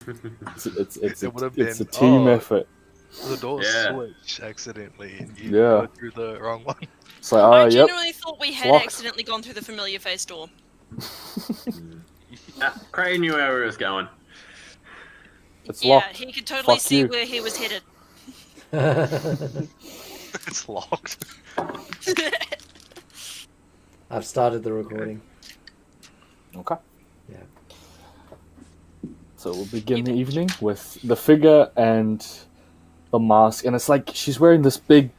It would have It's a been, team effort. the door Yeah. switched accidentally and you Yeah. go through the wrong one. It's like, I yep. genuinely thought we It's had locked. accidentally gone through the familiar face door. Cray knew where we was going. It's Yeah, locked. he could totally Fuck see you. where he was headed. It's locked. I've started the recording. Okay. Yeah. So we'll begin the evening with the figure and the mask, and it's like she's wearing this big,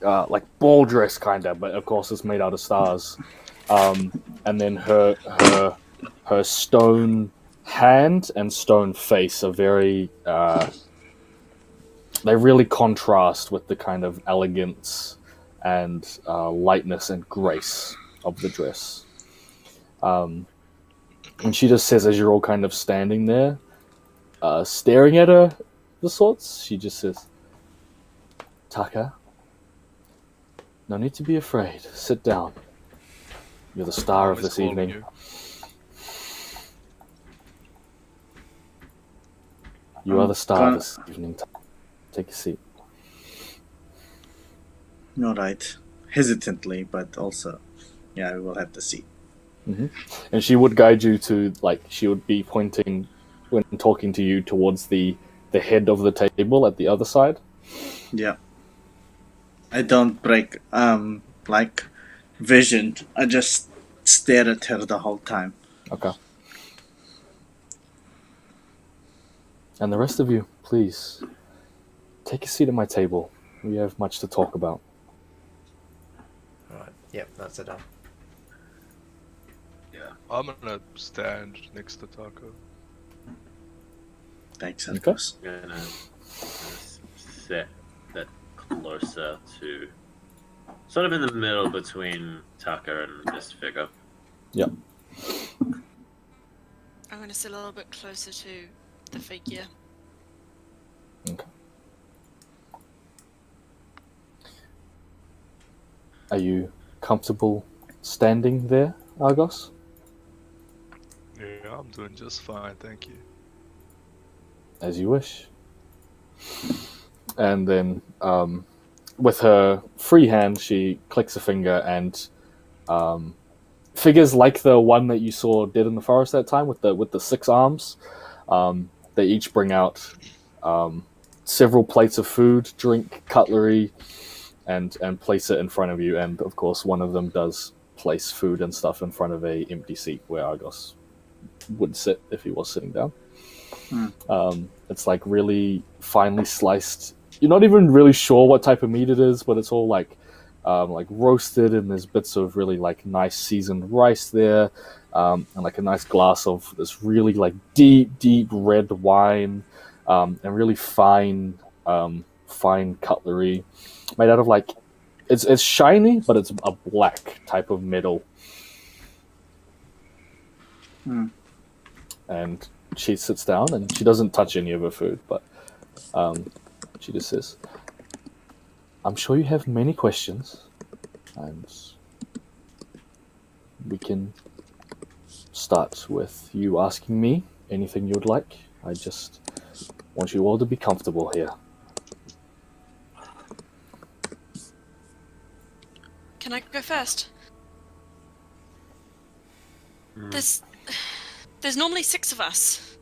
like ball dress kind of, but of course it's made out of stars. And then her stone hand and stone face are very. They really contrast with the kind of elegance and lightness and grace of the dress. And she just says, as you're all kind of standing there, staring at her, the sorts, she just says, Taka, no need to be afraid. Sit down. You're the star of this evening. You are the star of this evening. Take a seat. All right. Hesitantly, but also, yeah, we will have the seat. Mm-hmm. And she would guide you to, like, she would be pointing when talking to you towards the head of the table at the other side. Yeah. I don't break, like, vision. I just stare at her the whole time. Okay. And the rest of you, please, take a seat at my table. We have much to talk about. Alright, yep, that's it done. Yeah. I'm gonna stand next to Taco. Thanks, Okay. Antos. I'm gonna set that closer to, sort of in the middle between Tucker and this figure. Yep. I'm going to sit a little bit closer to the figure. Okay. Are you comfortable standing there, Argos? Yeah, I'm doing just fine, thank you. As you wish. And then, with her free hand, she clicks a finger, and figures like the one that you saw dead in the forest that time with the 6 arms, they each bring out several plates of food, drink, cutlery, and place it in front of you. And of course, one of them does place food and stuff in front of a empty seat where Argos would sit if he was sitting down. It's like really finely sliced. You're not even really sure what type of meat it is, but it's all like roasted, and there's bits of really like nice seasoned rice there, and like a nice glass of this really like deep red wine, and really fine cutlery made out of like it's shiny, but it's a black type of metal. And she sits down and she doesn't touch any of her food, but she just says, I'm sure you have many questions, and we can start with you asking me anything you would like. I just want you all to be comfortable here. Can I go first? There's normally 6 of us.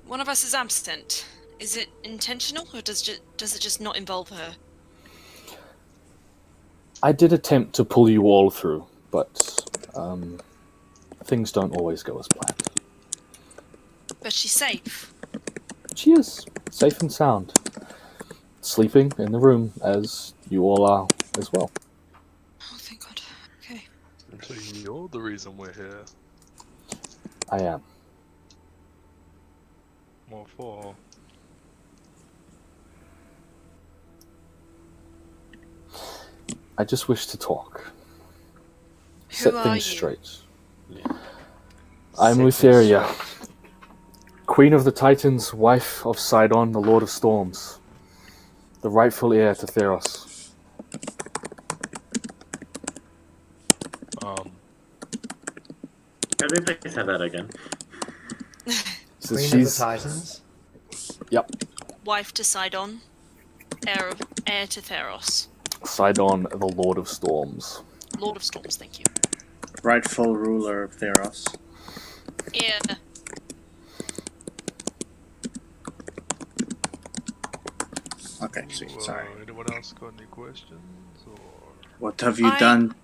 One of us is absent. Is it intentional, or does it just not involve her? I did attempt to pull you all through, but things don't always go as planned. But she's safe. She is safe and sound, sleeping in the room as you all are as well. Oh, thank God. Okay. So you're the reason we're here. I am. What for? I just wish to talk. Who Set are things you? straight. I'm Set things Lutheria, straight. Queen of the Titans, wife of Sidon, the Lord of Storms, the rightful heir to Theros. Can we please have that again? Says, Queen of the she's Titans. Wife to Sidon, heir to Theros. Sidon, the Lord of Storms. Lord of Storms, thank you. Rightful ruler of Theros. Yeah. Okay, sweet. Sorry. Anyone else got any questions? Or What have you I- done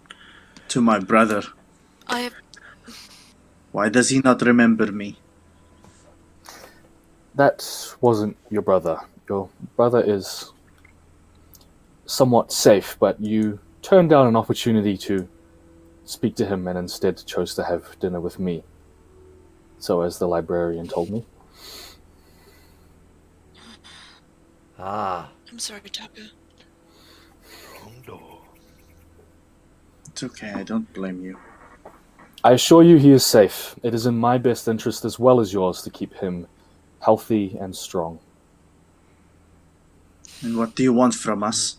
to my brother? I have. Why does he not remember me? That wasn't your brother. Your brother is somewhat safe, but you turned down an opportunity to speak to him and instead chose to have dinner with me. So, as the librarian told me. Ah, I'm sorry, Tucker. wrong door. It's okay, I don't blame you. I assure you he is safe. It is in my best interest as well as yours to keep him healthy and strong. And what do you want from us?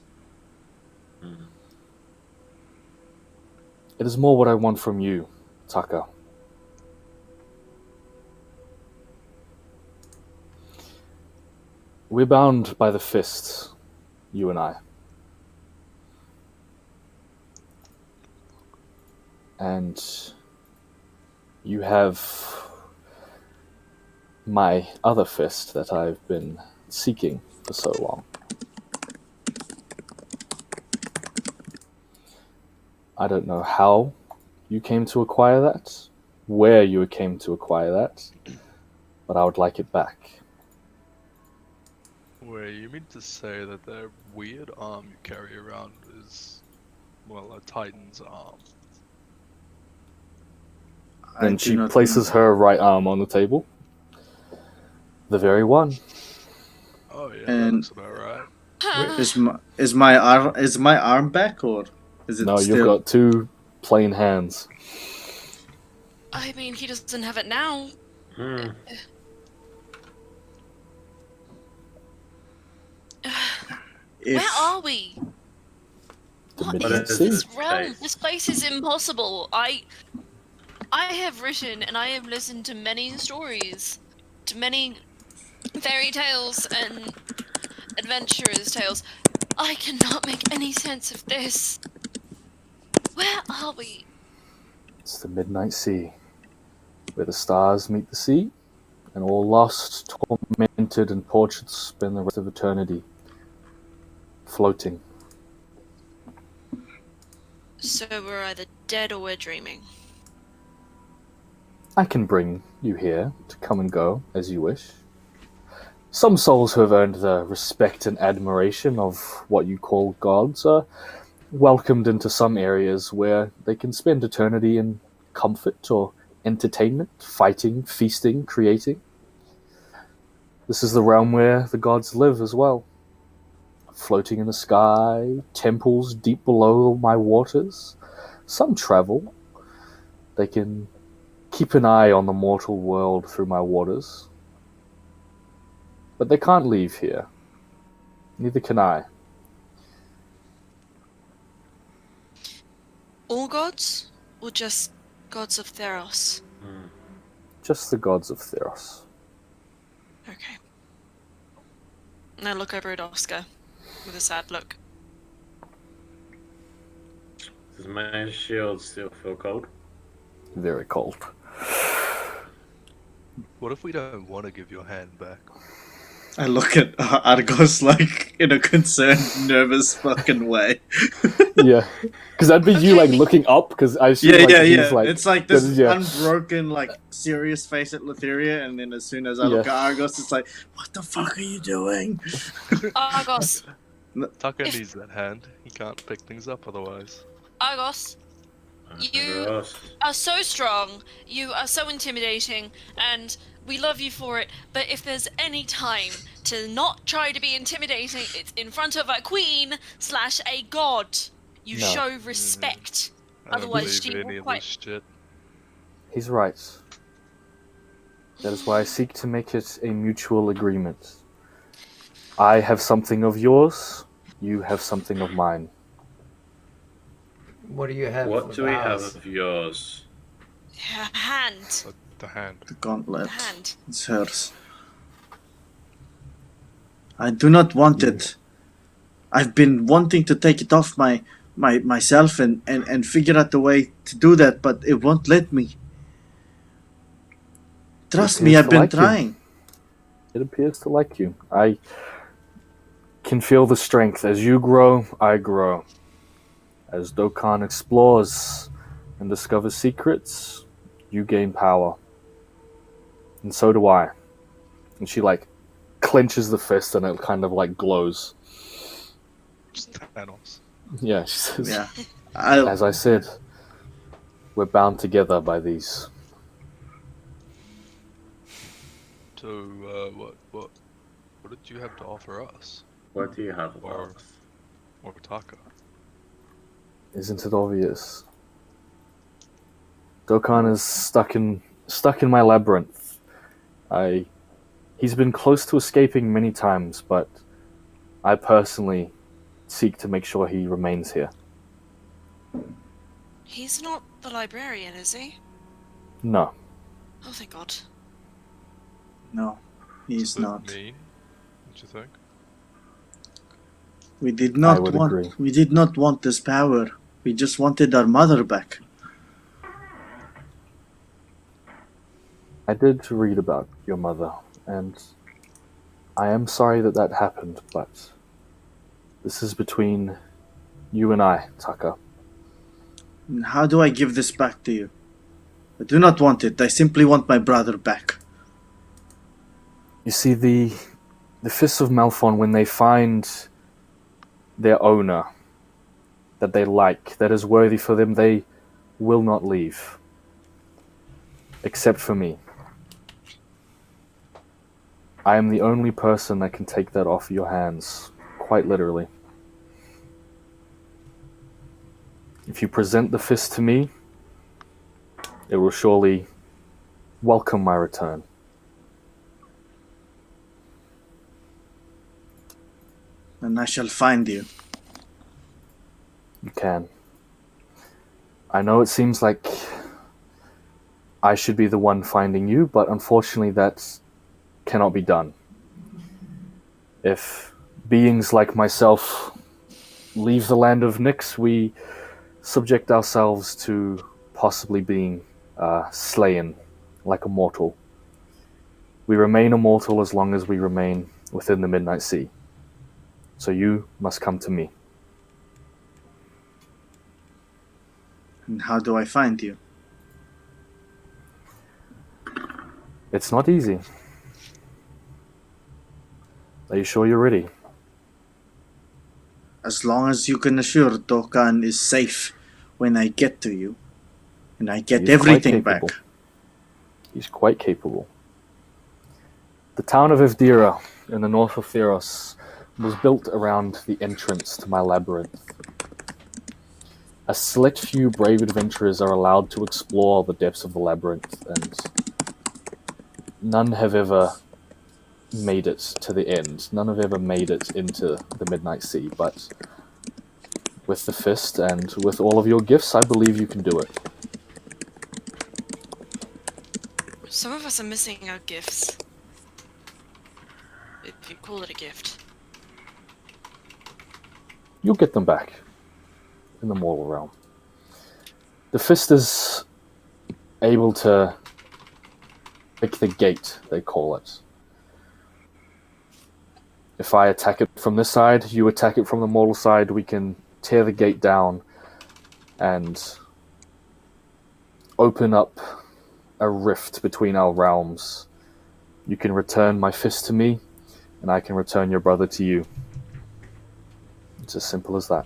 It is more what I want from you, Tucker. We're bound by the fists, you and I. And you have my other fist that I've been seeking for so long. I don't know how you came to acquire that, where you came to acquire that, but I would like it back. Wait, you mean to say that that weird arm you carry around is, well, a Titan's arm? I And do she not places her right arm on the table. The very one. Oh yeah, And- that looks about right. Is my arm back, or is it No, still? you've got two plain hands. I mean, he doesn't have it now. Hmm. If... Where are we? The What Midnight is Sea. this realm? Place. This place is impossible. I have written and I have listened to many stories, to many fairy tales and adventurers' tales. I cannot make any sense of this. Where are we? It's the Midnight Sea, where the stars meet the sea, and all lost, tormented, and tortured spend the rest of eternity floating. So we're either dead or we're dreaming. I can bring you here to come and go as you wish. Some souls who have earned the respect and admiration of what you call gods are welcomed into some areas where they can spend eternity in comfort or entertainment, fighting, feasting, creating. This is the realm where the gods live as well. Floating in the sky, temples deep below my waters. Some travel. They can keep an eye on the mortal world through my waters. But they can't leave here. Neither can I. All gods? Or just gods of Theros? Just the gods of Theros. Okay. And I look over at Oscar with a sad look. Does my shield still feel cold? Very cold. What if we don't want to give your hand back? I look at Argos like in a concerned, nervous fucking way. Yeah. Because that'd be you, like, Okay. looking up, because I assume, Yeah, like, yeah, he's, yeah. like... It's like this yeah. unbroken, like, serious face at Lutheria, and then as soon as I look at Argos, it's like, what the fuck are you doing? Argos! Tucker If- needs that hand. He can't pick things up otherwise. Argos! You Gross. are so strong, you are so intimidating, and we love you for it, but if there's any time to not try to be intimidating, it's in front of a queen / a god. You No. show respect. I don't Otherwise, believe she any will of quite... this shit. He's right. That is why I seek to make it a mutual agreement. I have something of yours, you have something of mine. what do you have? What of do we have ours? of yours? Hand. The hand. The gauntlet. The hand. It's hers. I do not want it. I've been wanting to take it off myself and figure out a way to do that, but it won't let me. Trust me, appears I've to been like you. trying. It appears to like you. I can feel the strength. As you grow, I grow. As Dokkan explores and discovers secrets, you gain power. And so do I. And she, like, clenches the fist and it kind of, like, glows. Just Thanos. Yeah, she says, Yeah. as I said, we're bound together by these. So, what did you have to offer us? What do you have Or- for us? Or Taka? Isn't it obvious? Dokkan is stuck in my labyrinth. He's been close to escaping many times, but I personally seek to make sure he remains here. He's not the librarian, is he? No. Oh, thank God. No, he's Bit not. mean, don't you think? We did I not would want. agree. We did not want this power. We just wanted our mother back. I did read about your mother, and I am sorry that that happened, but this is between you and I, Taka. And how do I give this back to you? I do not want it. I simply want my brother back. You see, the Fists of Malphon, when they find their owner that they like, that is worthy for them, they will not leave. Except for me. I am the only person that can take that off your hands, quite literally. If you present the fist to me, it will surely welcome my return. And I shall find you. You can. I know it seems like I should be the one finding you, but unfortunately that cannot be done. If beings like myself leave the land of Nyx, we subject ourselves to possibly being slain like a mortal. We remain immortal as long as we remain within the Midnight Sea. So you must come to me. And how do I find you? It's not easy. Are you sure you're ready? As long as you can assure Dokkan is safe when I get to you. And I get He's quite everything back. capable. He's quite capable. The town of Evdira in the north of Theros was built around the entrance to my labyrinth. A select few brave adventurers are allowed to explore the depths of the labyrinth, and none have ever made it to the end. None have ever made it into the Midnight Sea, but with the fist and with all of your gifts, I believe you can do it. Some of us are missing our gifts. If you call it a gift. You'll get them back in the mortal realm. The fist is able to pick the gate, they call it. If I attack it from this side, you attack it from the mortal side, we can tear the gate down and open up a rift between our realms. You can return my fist to me, and I can return your brother to you. It's as simple as that.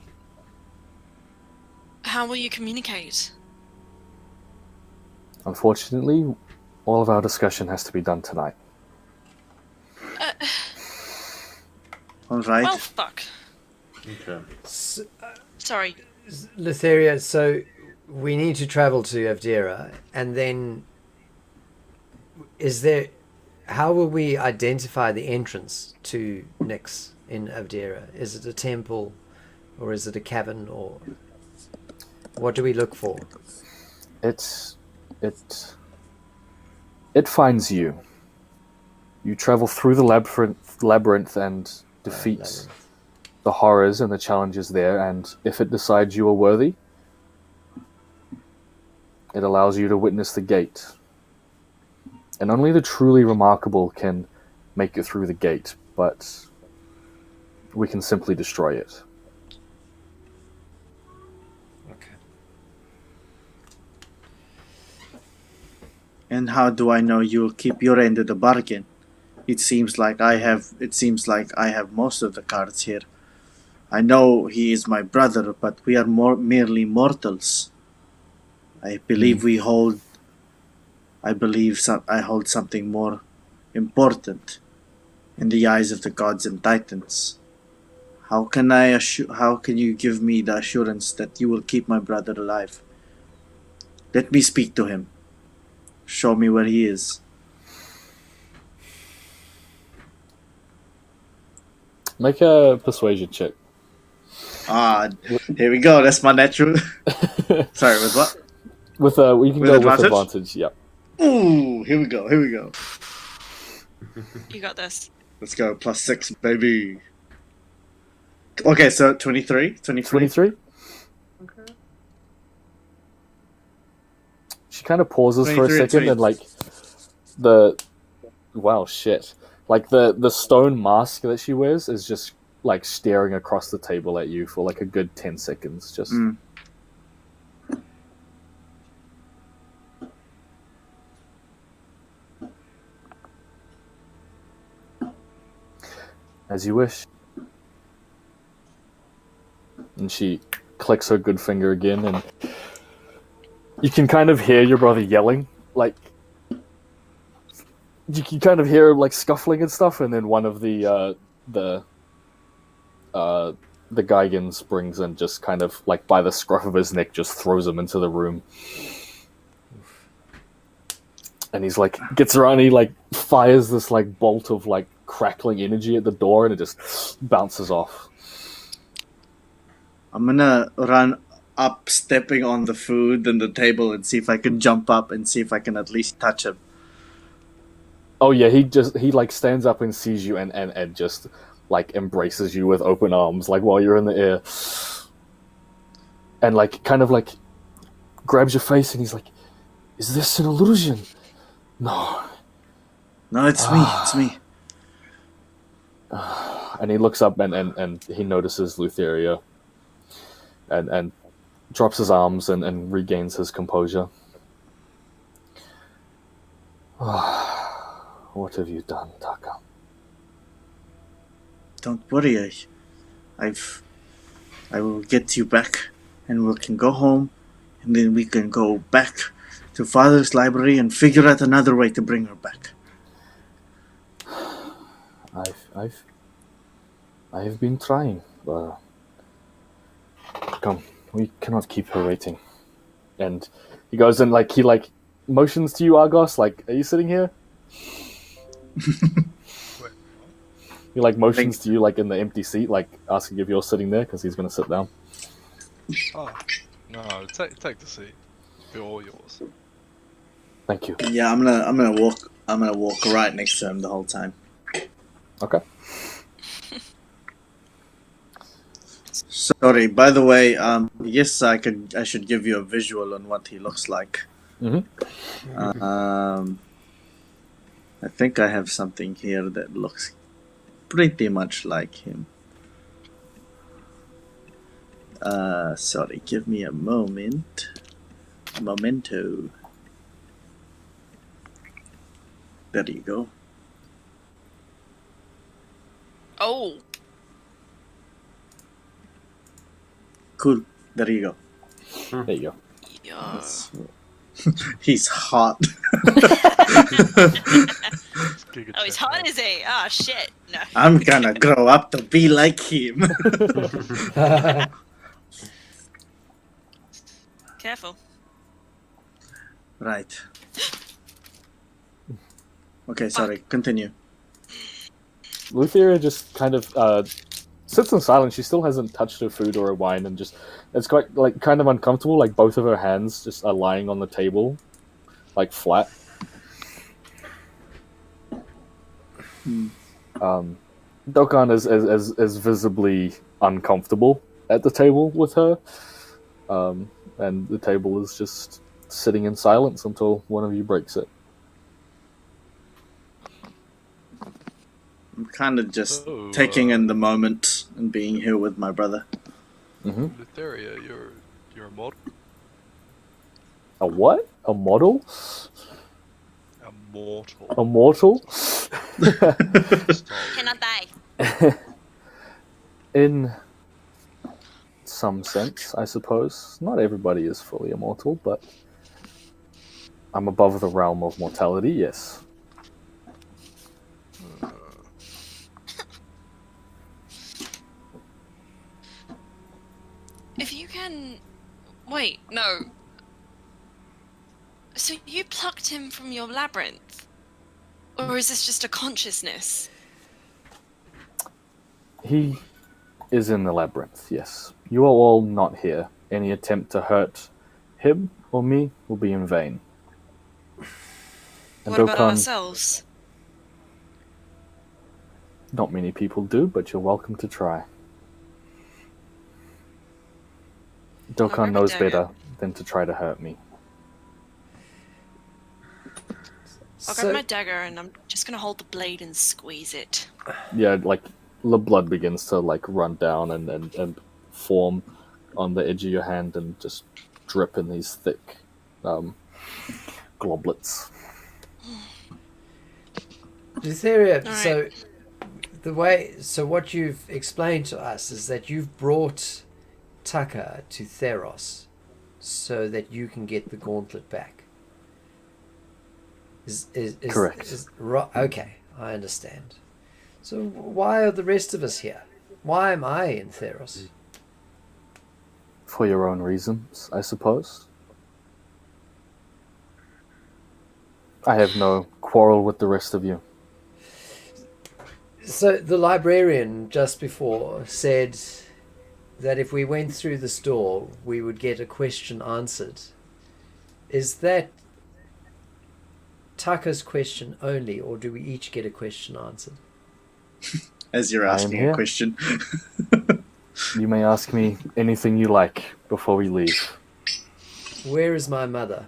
How will you communicate? Unfortunately, all of our discussion has to be done tonight. Alright. Well, fuck. Okay. Sorry. Lutheria, so we need to travel to Evdira, and then how will we identify the entrance to Nyx in Evdira? Is it a temple, or is it a cavern, or what do we look for? It It finds you. You travel through the labyrinth and defeat Labyrinth. the horrors and the challenges there, and if it decides you are worthy, it allows you to witness the gate. And only the truly remarkable can make it through the gate, but we can simply destroy it. Okay. And how do I know you'll keep your end of the bargain? It seems like I have most of the cards here. I know he is my brother, but we are merely mortals. I believe I hold something more important in the eyes of the gods and titans. How can you give me the assurance that you will keep my brother alive? Let me speak to him. Show me where he is. Make a persuasion check. Here we go. That's my natural. Sorry, with what? With you can With go advantage? with advantage. Yep. Ooh, here we go. You got this. Let's go. +6, baby. Okay, so 23? 23. Okay. She kind of pauses for a 23 and second, and like the stone mask that she wears is just like staring across the table at you for like a good 10 seconds. Just as you wish. And she clicks her good finger again, and you can kind of hear your brother yelling, like you can kind of hear him like scuffling and stuff, and then one of the Geigans brings and just kind of like by the scruff of his neck just throws him into the room. And he's like gets around, he like fires this like bolt of like crackling energy at the door, and it just bounces off. I'm gonna run up, stepping on the food and the table, and see if I can jump up and see if I can at least touch him. Oh yeah, he like stands up and sees you and just like embraces you with open arms, like while you're in the air. And like kind of like grabs your face, and he's like, "Is this an illusion?" No, it's me. It's me. and he looks up and he notices Lutheria, and drops his arms and regains his composure. What have you done, Taka? Don't worry. I will get you back, and we can go home, and then we can go back to Father's library and figure out another way to bring her back. I have been trying. Come, we cannot keep her waiting. And he goes and like he like motions to you, Argos. Like, are you sitting here? He like motions to you like in the empty seat, like asking if you're sitting there because he's gonna sit down. Oh, no, take the seat. They're all yours. Thank you. Yeah, I'm gonna walk right next to him the whole time. Okay. Sorry, by the way, yes, I should give you a visual on what he looks like. Mm-hmm. I think I have something here that looks pretty much like him. Sorry, give me a moment. Memento. There you go. Oh, Cool. There you go. There you go. yeah. He's hot. Oh, he's hot as a. Ah, shit. No. I'm gonna grow up to be like him. Careful. Right. Okay, sorry. Continue. Lutheria just kind of sits in silence. She still hasn't touched her food or her wine, and just it's quite like kind of uncomfortable. Like both of her hands just are lying on the table, like flat. Dokkan is visibly uncomfortable at the table with her, and the table is just sitting in silence until one of you breaks it. I'm kind of just So, taking in the moment and being here with my brother. Lutheria, you're a model? A what? A model? A mortal. A mortal? Sorry. Cannot die. In some sense, I suppose. Not everybody is fully immortal, but I'm above the realm of mortality, yes. If you can... Wait, no. So you plucked him from your labyrinth? Or is this just a consciousness? He is in the labyrinth, yes. You are all not here. Any attempt to hurt him or me will be in vain. And What about Dokkan, ourselves? not many people do, but you're welcome to try. grab Dokkan a knows dagger. better than to try to hurt me. I'll So, grab my dagger and I'm just gonna hold the blade and squeeze it. Yeah, like the blood begins to like run down and form on the edge of your hand and just drip in these thick globlets. Lutheria, Alright. so what you've explained to us is that you've brought Tucker to Theros so that you can get the gauntlet back. Is Correct. okay, I understand. So why are the rest of us here? Why am I in Theros? For your own reasons, I suppose. I have no quarrel with the rest of you. So the librarian just before said that if we went through this door, we would get a question answered. Is that Tucker's question only, or do we each get a question answered? As you're I am asking here. a question. You may ask me anything you like before we leave. Where is my mother?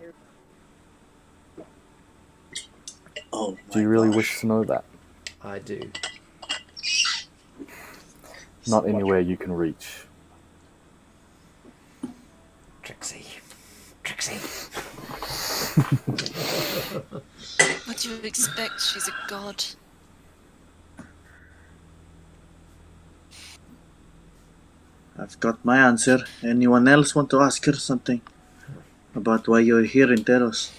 Oh, Do you really wish to know that? I do. Not anywhere you can reach. Trixie. Trixie. What do you expect? She's a god. I've got my answer. Anyone else want to ask her something about why you're here in Teros?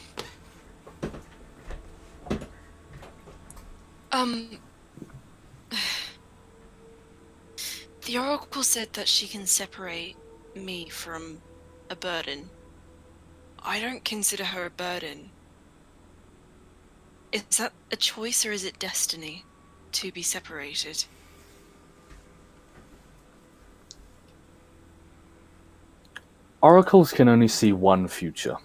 The Oracle said that she can separate me from a burden. I don't consider her a burden. Is that a choice or is it destiny to be separated? Oracles can only see one future.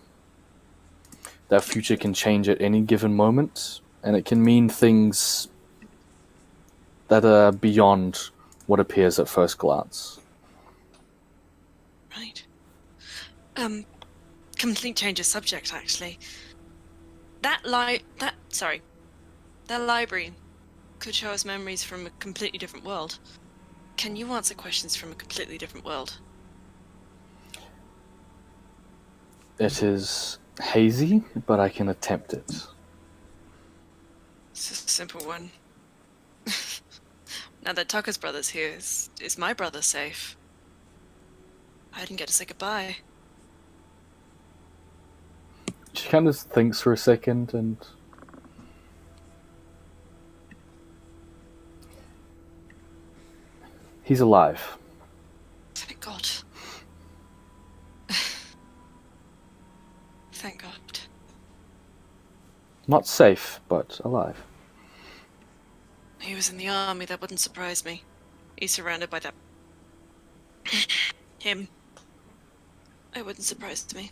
That future can change at any given moment, and it can mean things that are beyond what appears at first glance. Right. Complete change of subject, actually. That library could show us memories from a completely different world. Can you answer questions from a completely different world? It is hazy, but I can attempt it. It's a simple one. Now that Tucker's brother's here, is my brother safe? I didn't get to say goodbye. She kind of thinks for a second and he's alive. Thank God. Thank God. Not safe, but alive. He was in the army, that wouldn't surprise me. He's surrounded by that... him. It wouldn't surprise me.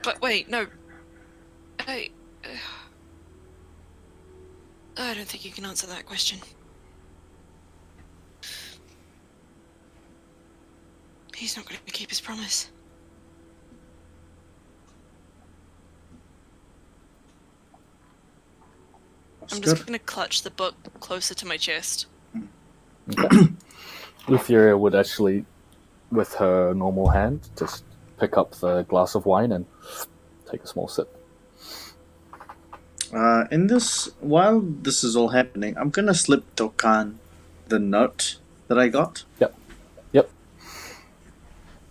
But wait, no. I don't think you can answer that question. He's not going to keep his promise. I'm just Oscar? going to clutch the book closer to my chest. Okay. Lutheria would actually, with her normal hand, just pick up the glass of wine and take a small sip. While this is all happening, I'm gonna slip Tokan the note that I got. Yep.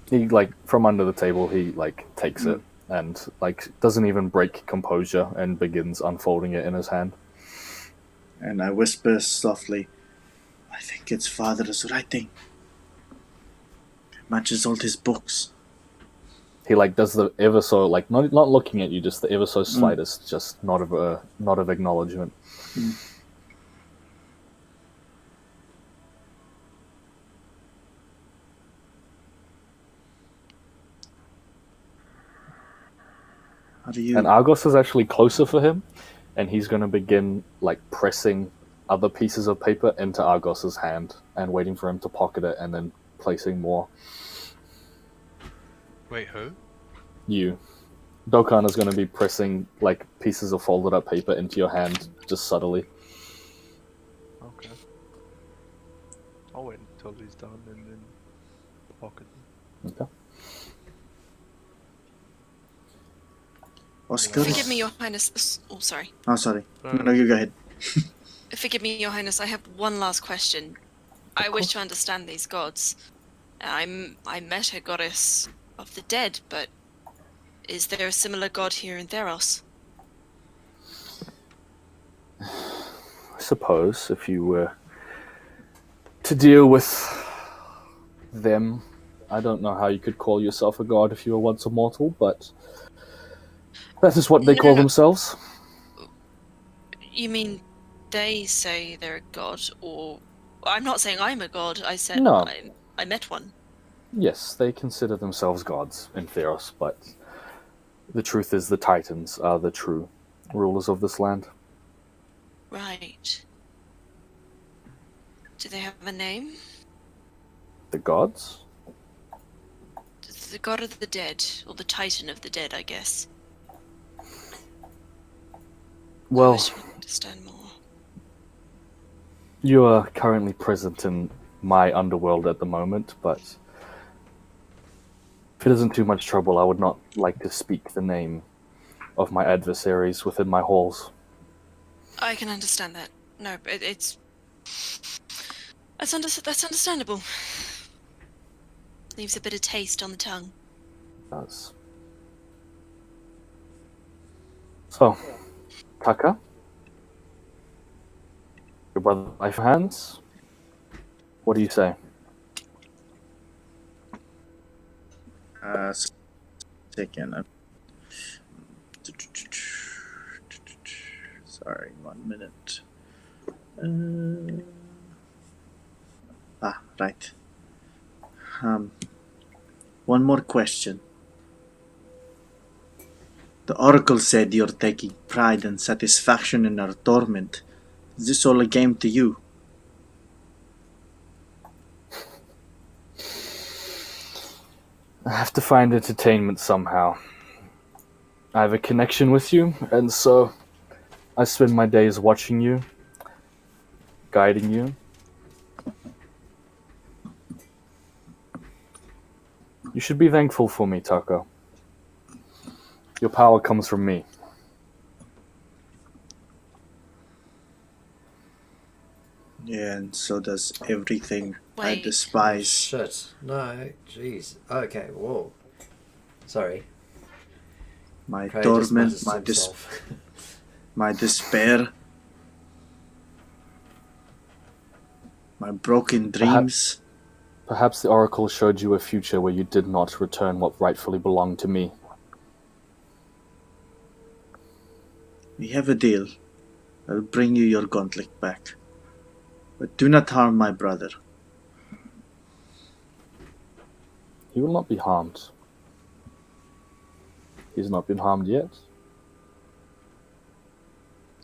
He, from under the table, he, takes it and, doesn't even break composure and begins unfolding it in his hand. And I whisper softly, I think it's father's writing. It matches all his books. He, does the ever so, not looking at you, just the ever so slightest, just nod of acknowledgement. How do you... And Argos is actually closer for him, and he's going to begin, pressing other pieces of paper into Argos's hand and waiting for him to pocket it and then placing more. Wait, who? You. Dokkan is going to be pressing, pieces of folded up paper into your hand, just subtly. Okay. I'll wait until he's done and then pocket them. Okay. Oscar? Forgive me, Your Highness. Oh, sorry. Oh, sorry. No, you go ahead. Forgive me, Your Highness. I have one last question. I wish to understand these gods. I met a goddess of the dead, but is there a similar god here in Theros? I suppose if you were to deal with them, I don't know how you could call yourself a god if you were once a mortal, but that is what they call themselves. You mean they say they're a god, or... I'm not saying I'm a god, I said No. I met one. Yes, they consider themselves gods in Theros, but the truth is the Titans are the true rulers of this land. Right. Do they have a name? The gods? The god of the dead, or the titan of the dead, I guess. I Well, wish we could understand more. you are currently present in my underworld at the moment, but if it isn't too much trouble, I would not like to speak the name of my adversaries within my halls. I can understand that. No, that's understandable. Leaves a bit of taste on the tongue. It does. So, Taka? Your brother life hands? What do you say? Second. Sorry, 1 minute. Right. One more question. The Oracle said you're taking pride and satisfaction in our torment. Is this all a game to you? I have to find entertainment somehow. I have a connection with you, and so I spend my days watching you, guiding you. You should be thankful for me, Taka. Your power comes from me. Yeah, and so does everything I Wait. despise. Shit. No, jeez. Okay, whoa. Sorry. My Craig torment, just my mutters to himself. my despair, my broken dreams. Perhaps the Oracle showed you a future where you did not return what rightfully belonged to me. We have a deal. I'll bring you your gauntlet back. But do not harm my brother. He will not be harmed. He's not been harmed yet.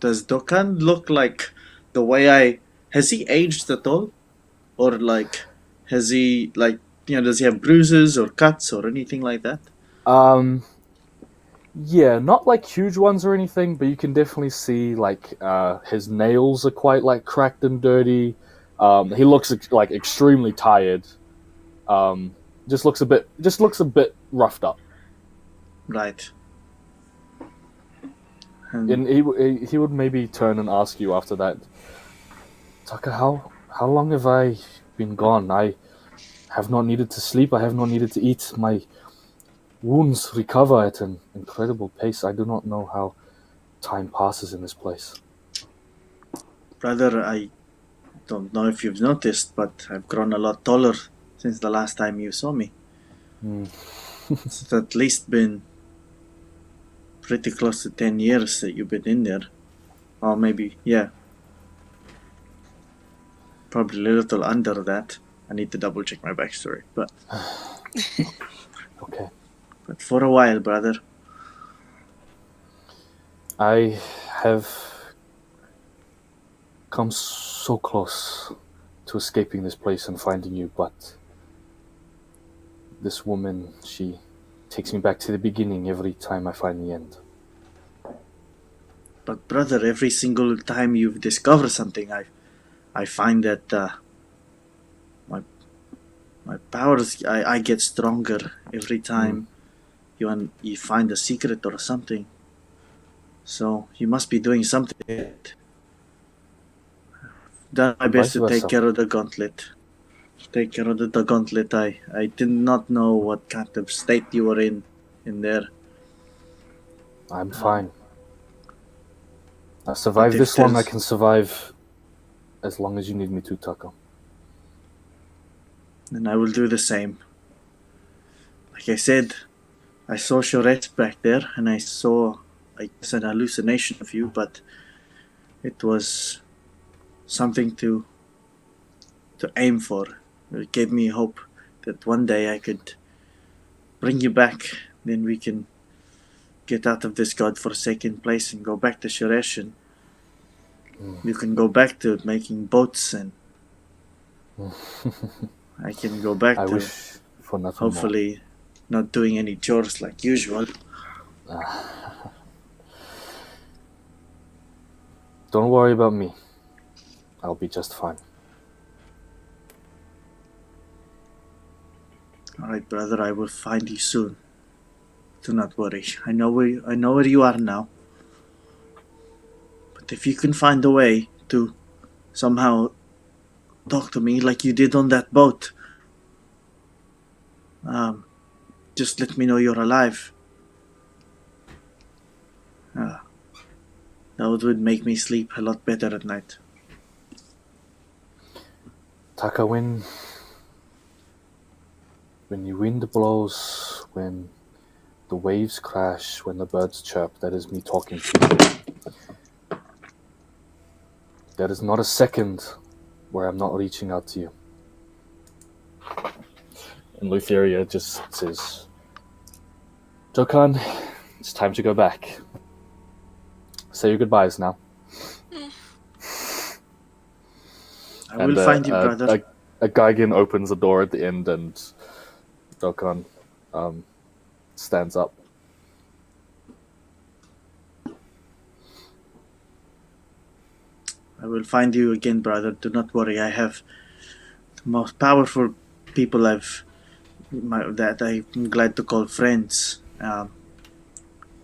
Does Dokkan look like the way I... Has he aged at all? Or, like, has he, like, does he have bruises or cuts or anything like that? Yeah, not like huge ones or anything, but you can definitely see like his nails are quite like cracked and dirty. He looks like extremely tired. Just looks a bit roughed up. Right. And And he would maybe turn and ask you after that, Taka, how long have I been gone? I have not needed to sleep. I have not needed to eat. My wounds recover at an incredible pace. I do not know how time passes in this place. brother, I don't know if you've noticed, but I've grown a lot taller since the last time you saw me. Hmm. It's at least been pretty close to 10 years that you've been in there. Or maybe, yeah. Probably a little under that. I need to double check my backstory. But Okay. for a while, brother. I have come so close to escaping this place and finding you, but this woman, she takes me back to the beginning every time I find the end. But brother, every single time you've discovered something, I find that my powers, I get stronger every time you find a secret or something. So you must be doing something. Done my best Vice to take versa. care of the gauntlet. Take care of the gauntlet. I did not know what kind of state you were in there. I'm fine. I survived if this long, I there's- can survive as long as you need me to, Taka. And I will do the same. Like I said, I saw Charette back there, and I saw, I guess, an hallucination of you, but it was something to aim for. It gave me hope that one day I could bring you back. Then we can get out of this godforsaken place and go back to Sharesh, and you can go back to making boats, and I can go back I to wish for nothing hopefully not doing any chores like usual. more. Don't worry about me. I'll be just fine. Alright, brother, I will find you soon. Do not worry. I know where you are now. But if you can find a way to somehow talk to me like you did on that boat, just let me know you're alive. That would make me sleep a lot better at night. Taka, when the wind blows, when the waves crash, when the birds chirp, that is me talking to you. There is not a second where I'm not reaching out to you. And Lutheria just says, Jokan, it's time to go back. Say your goodbyes now. I will find you, brother. A Gaigan opens the door at the end, and Jokan stands up. I will find you again, brother. Do not worry. I have the most powerful people that I'm glad to call friends.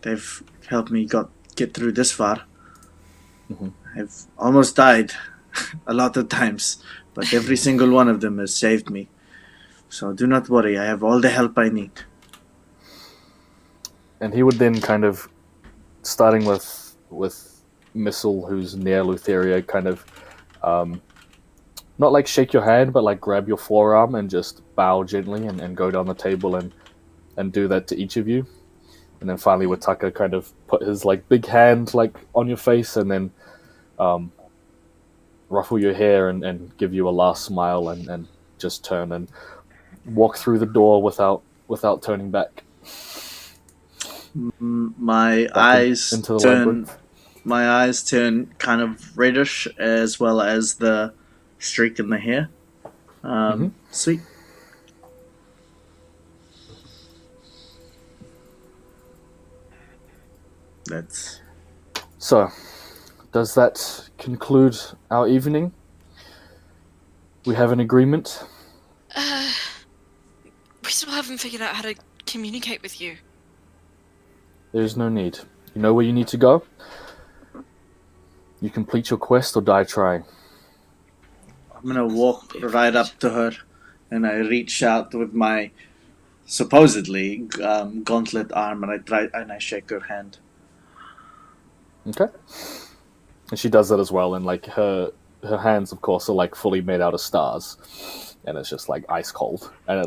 They've helped me get through this far. Mhm. I've almost died a lot of times, but every single one of them has saved me. So do not worry. I have all the help I need. And he would then kind of, starting with Missile, who's near Lutheria, kind of not like shake your hand, but like grab your forearm and just bow gently and go down the table and do that to each of you. And then finally with Tucker kind of put his like big hand like on your face and then ruffle your hair and give you a last smile and just turn and walk through the door without turning back. My Back eyes into the turn. labyrinth. my eyes turn kind of reddish as well as the streak in the hair. Sweet. That's So, does that conclude our evening? We have an agreement? We still haven't figured out how to communicate with you. There's no need. You know where you need to go? You complete your quest or die trying. I'm gonna walk right up to her, and I reach out with my supposedly gauntlet arm, and I shake her hand. Okay. And she does that as well, and like her hands, of course, are like fully made out of stars, and it's just like ice cold, and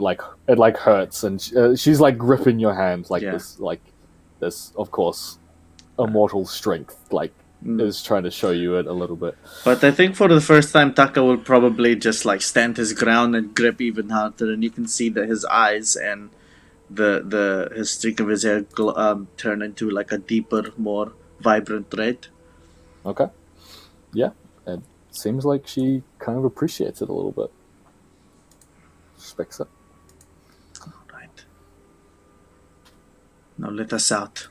it hurts, and she's like gripping your hand like this, of course, immortal strength, like is trying to show you it a little bit. But I think for the first time, Taka will probably just like stand his ground and grip even harder, and you can see that his eyes and his streak of his hair turn into like a deeper, more vibrant red. Okay. Yeah, it seems like she kind of appreciates it a little bit. Respects it. Right. Now let us out.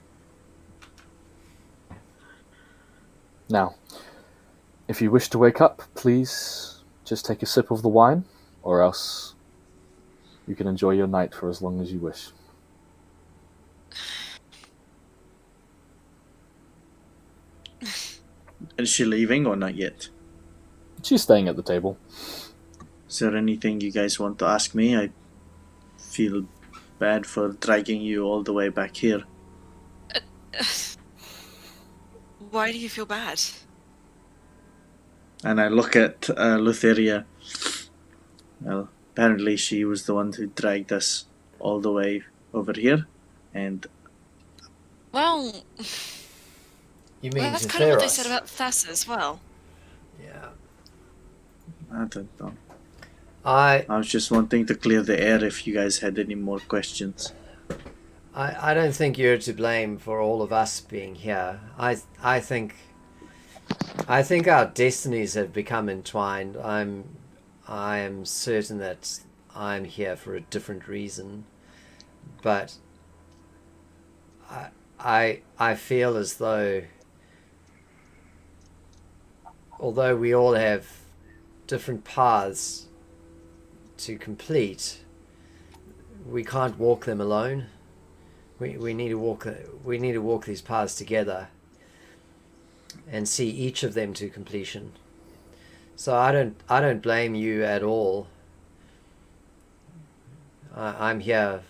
Now, if you wish to wake up, please just take a sip of the wine, or else you can enjoy your night for as long as you wish. Is she leaving or not yet? She's staying at the table. Is there anything you guys want to ask me? I feel bad for dragging you all the way back here. Why do you feel bad? And I look at Lutheria. Well, apparently she was the one who dragged us all the way over here, and Well, You mean that's to kind of what they Theros? said about Thassa as well. Yeah. I don't know. I I was just wanting to clear the air if you guys had any more questions. I don't think you're to blame for all of us being here. I think our destinies have become entwined. I am certain that I'm here for a different reason, but I feel as though, although we all have different paths to complete, we can't walk them alone. We need to walk these paths together and see each of them to completion. So I don't blame you at all. I'm here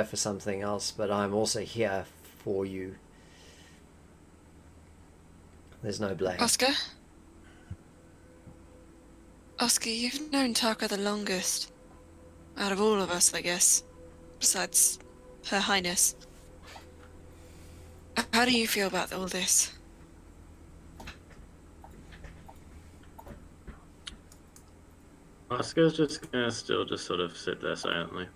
for something else, but I'm also here for you. There's no blame. Oscar? Oscar, you've known Taka the longest. Out of all of us, I guess. Besides Her Highness. How do you feel about all this? Oscar's just gonna still just sort of sit there silently.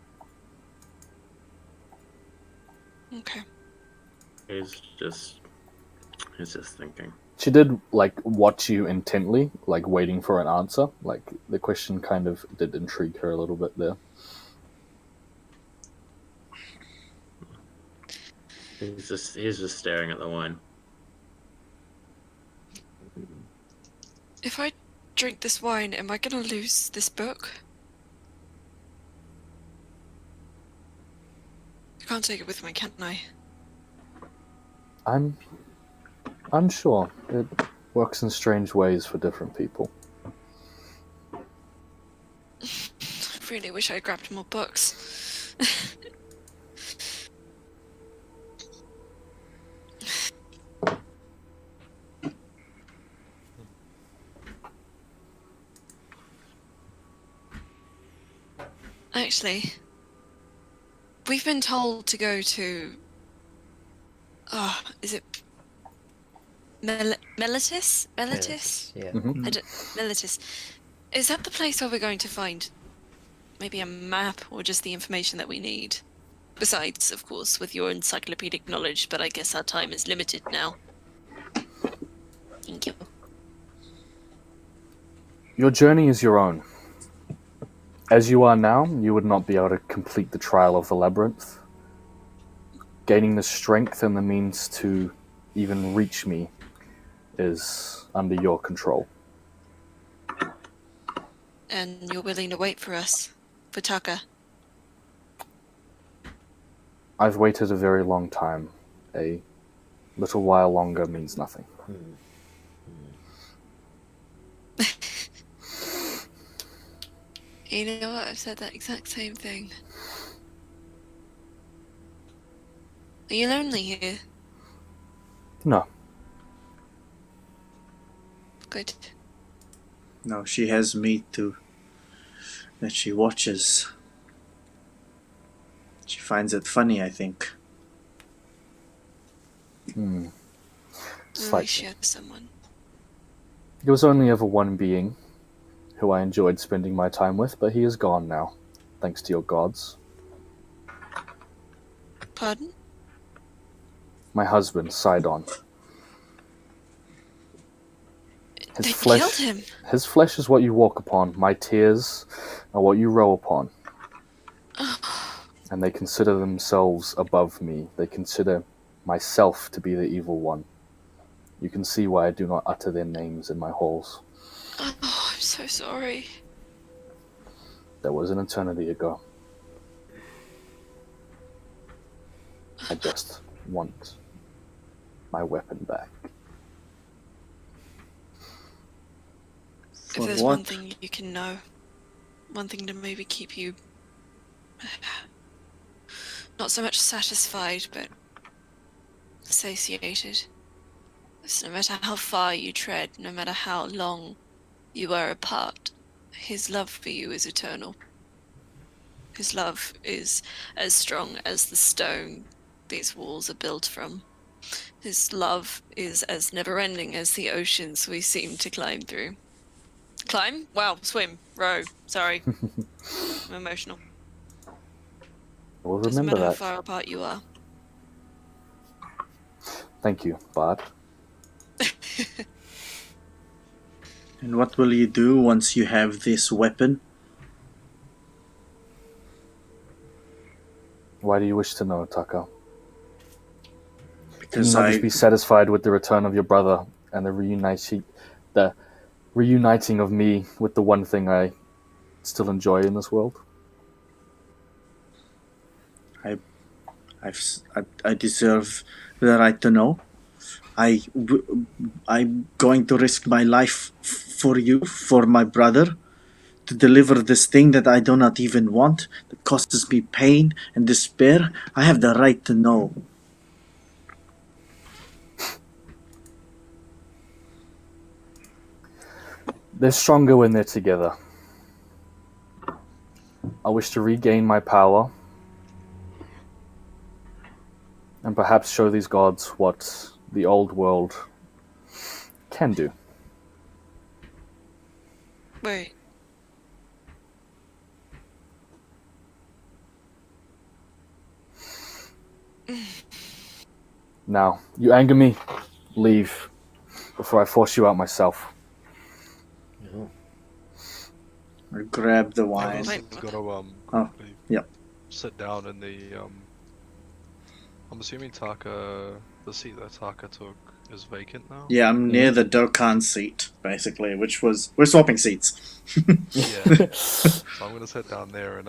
Okay. He's just thinking. She did like watch you intently, like waiting for an answer. Like the question kind of did intrigue her a little bit there. He's just staring at the wine. If I drink this wine, am I gonna lose this book? I can't take it with me, can I? I'm unsure. It works in strange ways for different people. I really wish I grabbed more books. Actually, we've been told to go to... Oh, is it... Melitus? Melitus? Yeah. Mm-hmm. Melitus. Is that the place where we're going to find maybe a map or just the information that we need? Besides, of course, with your encyclopedic knowledge, but I guess our time is limited now. Thank you. Your journey is your own. As you are now, you would not be able to complete the trial of the labyrinth. Gaining the strength and the means to even reach me is under your control. And you're willing to wait for us, for Taka. I've waited a very long time. A little while longer means nothing. You know what? I've said that exact same thing. Are you lonely here? No, Good. No, she has me too. That she watches. She finds it funny, I think. Only slightly. share someone. There was only ever one being who I enjoyed spending my time with, but he is gone now, thanks to your gods. Pardon? My husband, Sidon. They killed him. His flesh is what you walk upon. My tears are what you row upon. And they consider themselves above me. They consider myself to be the evil one. You can see why I do not utter their names in my halls. Oh, I'm so sorry. That was an eternity ago. I just want my weapon back. For If there's what? one thing you can know, one thing to maybe keep you not so much satisfied, but satiated. So no matter how far you tread, no matter how long you are apart, his love for you is eternal. His love is as strong as the stone these walls are built from. His love is as never-ending as the oceans we seem to climb through. Climb? Wow, swim, row. Sorry. I'm emotional. We'll Doesn't remember matter how that. far apart you are. Thank you, Bard. And what will you do once you have this weapon? Why do you wish to know, Taka? Can you Because not just be satisfied with the return of your brother and the reuniting of me with the one thing I still enjoy in this world? I deserve the right to know. I'm going to risk my life for you, for my brother, to deliver this thing that I do not even want, that causes me pain and despair. I have the right to know. They're stronger when they're together. I wish to regain my power and perhaps show these gods what the old world can do. Wait. Now, you anger me. Leave before I force you out myself. No. I grab the Wine. wine. Got to Oh, quickly yep. sit down in the I'm assuming Taka, the seat that Taka took is vacant now. Yeah, I'm near the Dokkan seat, basically, which was... We're swapping seats. Yeah. So I'm gonna sit down there and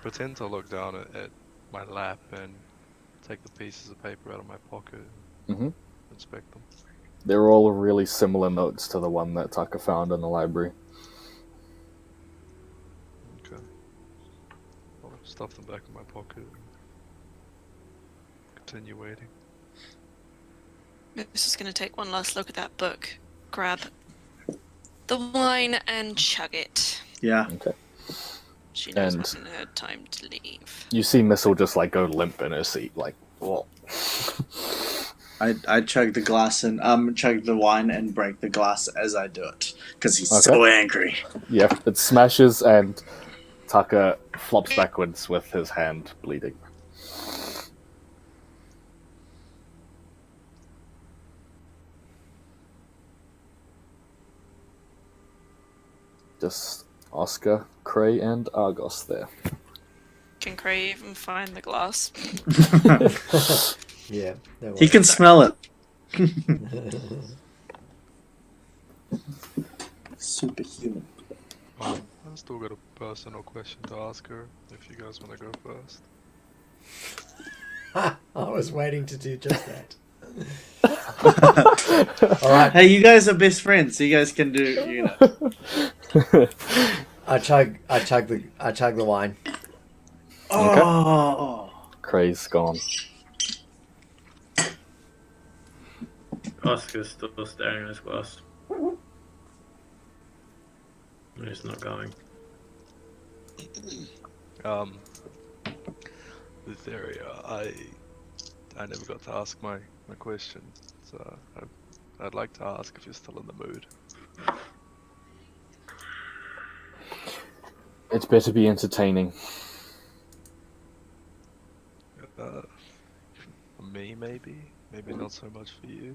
pretend to look down at my lap and take the pieces of paper out of my pocket and Mm-hmm. inspect them. They're all really similar notes to the one that Taka found in the library. Okay. I'll stuff them back in my pocket and continue waiting. This is going to take one last look at that book, grab the wine and chug it. Yeah. Okay. She knows And- it's in her time to leave. You see Missile just like go limp in her seat, like, whoa. I chug the glass and chug the wine and break the glass as I do it because he's Okay. so angry. Yeah, it smashes and Taka flops backwards with his hand bleeding. Just Oscar, Cray, and Argos there. Can Cray even find the glass? Yeah. That He can works. smell it. Superhuman. I've still got a personal question to ask her, if you guys want to go first. I was waiting to do just that. All right. Hey, you guys are best friends, so you guys can do, you know. I chug the wine. Oh. Cray's gone. Oscar's still staring at his glass. He's not going. Lutheria, I never got to ask my question, so I'd like to ask if you're still in the mood. It's better be entertaining. For me, maybe not so much for you.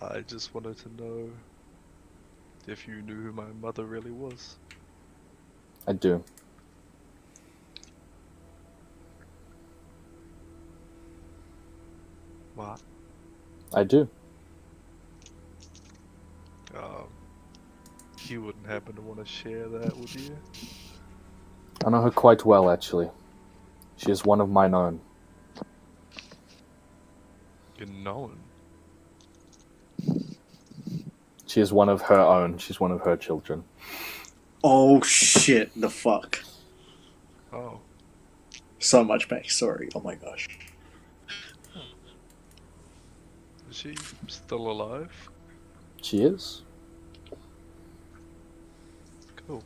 I just wanted to know if you knew who my mother really was. I do. What? I do. You wouldn't happen to want to share that, would you? I know her quite well, actually. She is one of mine own. You're known. She is one of her own. She's one of her children. Oh shit, the fuck. Oh. So much backstory, oh my gosh. Is she still alive? She is? Cool.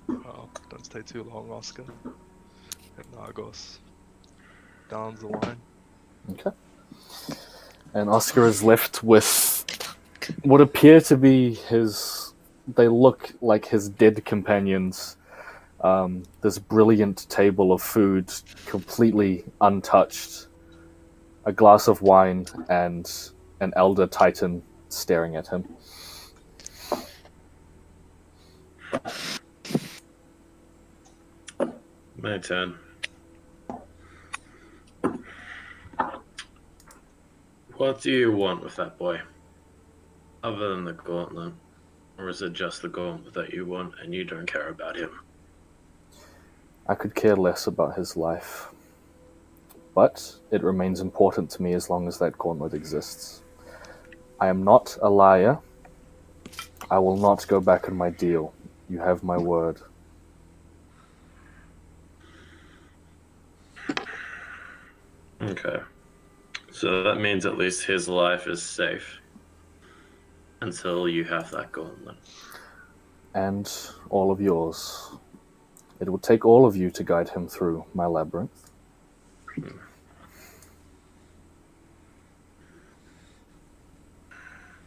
Alright. Well, don't stay too long, Oscar. And Argos. Downs the wine. Okay. And Oscar is left with what appear to be his... They look like his dead companions. This brilliant table of food, completely untouched. A glass of wine and an elder titan staring at him. My turn. What do you want with that boy? Other than the gauntlet? Or is it just the gauntlet that you want and you don't care about him? I could care less about his life. But it remains important to me as long as that gauntlet exists. I am not a liar. I will not go back on my deal. You have my word. Okay. So that means at least his life is safe. Until you have that gauntlet. And all of yours. It will take all of you to guide him through my labyrinth.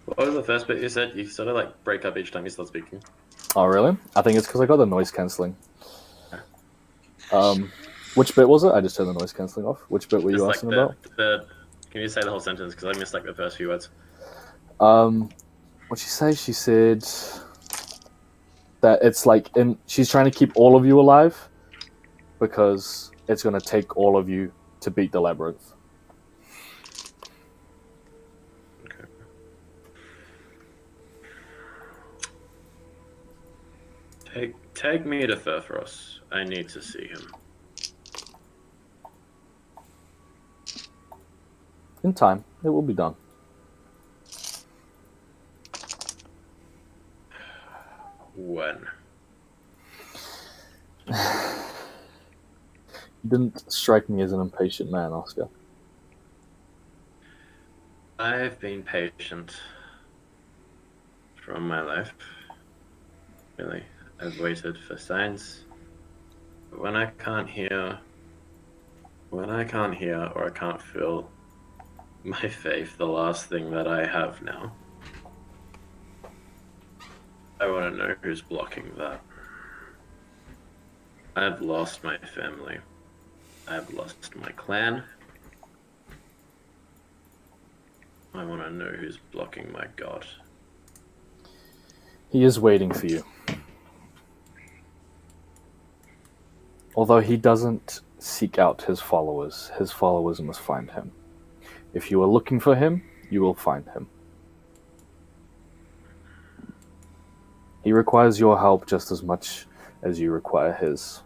What was the first bit you said? You sort of like break up each time you start speaking. Oh, really? I think it's because I got the noise cancelling. Which bit was it? I just turned the noise cancelling off. Which bit were you Just asking like about? Can you say the whole sentence? Because I missed like the first few words. What'd she say? She said that it's like she's trying to keep all of you alive because it's going to take all of you to beat the labyrinth. Okay. Take me to Furthros. I need to see him. In time, it will be done. When? You didn't strike me as an impatient man, Oscar. I've been patient from my life. Really. I've waited for signs. But when I can't hear or I can't feel my faith, the last thing that I have now, I want to know who's blocking that. I've lost my family. I've lost my clan. My I want to know who's blocking my god. He is waiting for you. Although he doesn't seek out his followers must find him. If you are looking for him, you will find him. He requires your help just as much as you require his.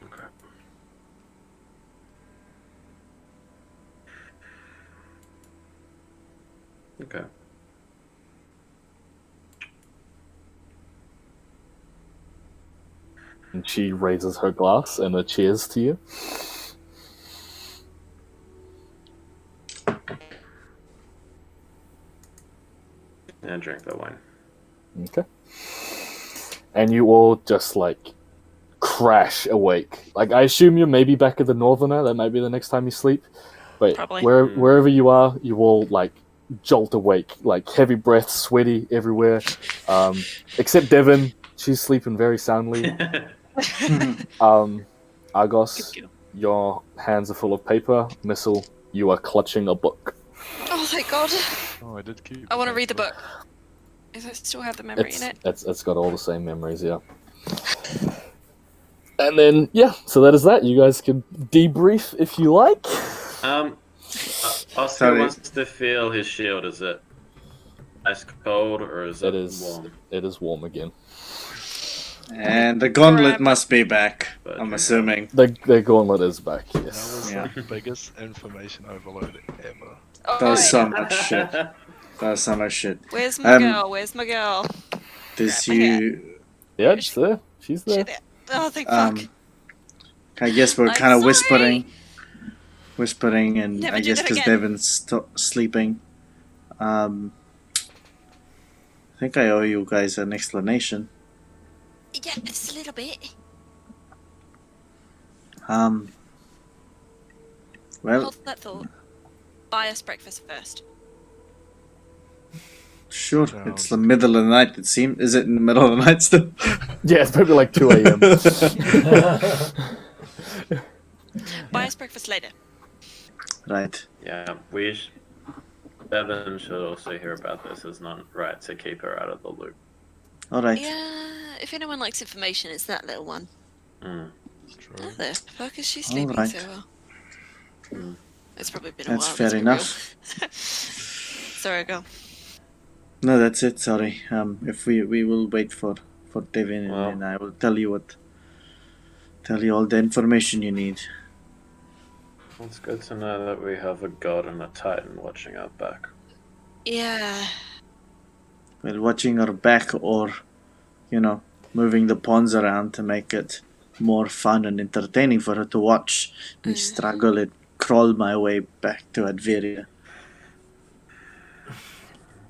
Okay. Okay. And she raises her glass and a cheers to you. And drink the wine. Okay. And you all just like crash awake. Like, I assume you're maybe back at the Northerner. That might be the next time you sleep. But Probably. wherever you are, you all like jolt awake, like heavy breaths, sweaty everywhere. Except Devin, she's sleeping very soundly. Argos, your hands are full of paper. Missile, you are clutching a book. Oh, thank God. Oh, I did keep. I want to read the book. Does it still have the memory in it? It's got all the same memories, yeah. And then, yeah, so that is that. You guys can debrief if you like. Oscar Sorry. wants to feel his shield. Is it ice cold or is it warm? It is warm again. And the gauntlet Grab. must be back, But I'm drink assuming. The gauntlet is back, That yes. was Yeah. the biggest information overload ever. Oh, That was right. so much shit. That was so much shit. Where's my Um, girl? Where's my girl? Does Grab my you... Yeah, it's there. She's there. Shit there. Oh, thank Um, fuck. I guess we're I'm kind of sorry. whispering, and Never I do guess that because again. Devin's sleeping. I think I owe you guys an explanation. Yeah, just a little bit. Well, Hold that thought. Buy us breakfast first. sure. Sounds It's the middle of the night. It seems. Is it in the middle of the night still? Yeah, it's probably like 2 a.m. Buy us breakfast later. Right. Yeah, Devin should also hear about this. It's not right to keep her out of the loop. All right. Yeah, if anyone likes information, it's that little one. Mm. True. How the fuck is she sleeping Alright. so well? Mm. It's probably been a That's while. fair let's be enough. real. Sorry, girl. No, that's it. Sorry. If we will wait for Devin, Well. and then I will tell you all the information you need. It's good to know that we have a god and a titan watching our back. Yeah. Well, watching her back, or moving the pawns around to make it more fun and entertaining for her to watch me struggle and crawl my way back to Adveria.